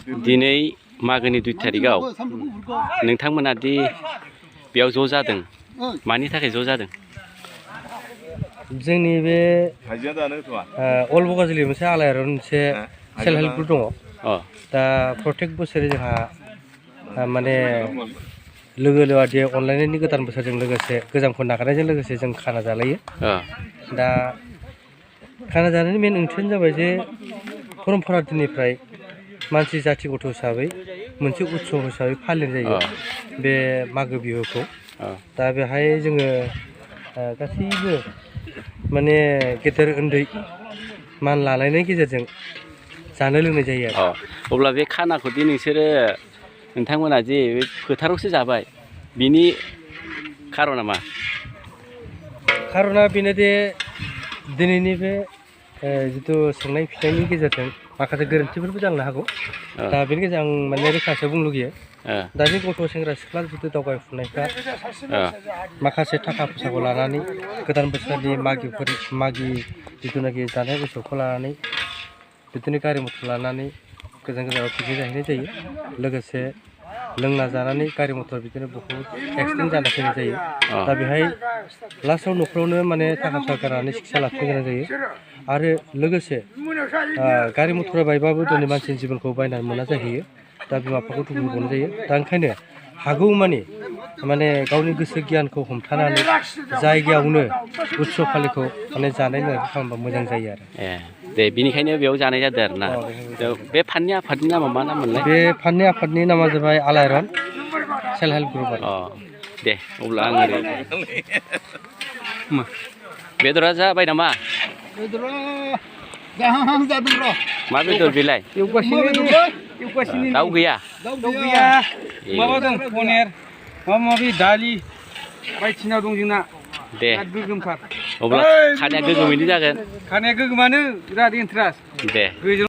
दिनै मागोनि 2 तारिखआव नोंथांमोना दि बेयाव ज' जादों मानि थाखाय ज' जादों? जोंनि बे अल बगाजुलि मोनसे आलायारन मोनसे सेल्फ हेल्प ग्रुप दङ। दा प्रत्येक बोसोरै जोंहा माने लोगो लेवादि अनलायनायनि गोदान बोसोरजों लोगोसे गोजामखौ नागारनायजों लोगोसे जों खाना जालायो। दा खाना जानायनि मेन ओंथियानो जाबाय जे परम्परा दिननिफ्राय मानसि जाथि गथ' हिसाबै मोनसे उत्सव हिसाबै फालिनाय जायो बे मागो बिहुखौ। दा बेहाय जोङो गासैबो माने गेदेर उन्दै मान लालायनायनि गेजेरजों जानो लोंनाय जायो आरो। अब्ला बे खानाखौ दि नोंथांमोना जे फोथारावसो जाबाय बिनि खारना मा? खारना बेनो दे दिनैनि बे जिथु सोंनाय फिथाइनि गेजेरजों माखासे गोरोन्थिफोरबो जानो हागौ। दा बेनि गेजेराव आं माने रोखासो बुंनो लुगैयो। दानि गथ' सेंग्रा सिख्ला जिथु दावगाफुनायफ्रा माखासे थाखा फैसाखौ लानानै गोदान बोसोरनि मागि जिथुनाखि जानाय गोसोखौ लानानै बिदिनो गारि मथर लानानै गोजान गोजानाव पिकनिक जाहैनाय जायो। लोगोसे लोंना जानानै गारि मथर बिदिनो बहुत एक्सिडेन्ट जाना फैनाय जायो। दा बेहाय लास्टआव न'खरावनो माने थाखा फैसा गारनानै सिकित्सा लाखिनो गोनां जायो। आरो लोगोसे गारि मथर बायबाबो दिनै मानसिनि जिबनखौ बायनानै मोना जाहैयो। दा बिमा बिफाखौ दुखु होबावनाय जायो। दा ओंखायनो हागौमानि माने गावनि गोसो गियानखौ हमथानानै जायगायावनो उत्सव खालिखौ माने जानाय लोंनायखौ खालामबा मोजां जायो आरो। दे बिनिखायनो बेयाव जानाय जादों आरो ना। बे फाननि आफादनि नामा मा नाम मोनलाय? बे फाननि आफादनि नामा जाबाय आलायारन सेल्फ हेल्प ग्रुप आरो। दे अब्ला आं बेदरा जाबाय नामा? बेदरा जाहां जादों र'। मा बेदर बेलाय? दाउ गैया? दाउ गैया। माबा दं पनिर माबा माबि दालि बायदिसिना दं जोंना। दे गोगोमथार। अब्ला खानाया गोगोमैनो जागोन। खानाया गोगोमानो बिराद इन्टारेस्ट। दे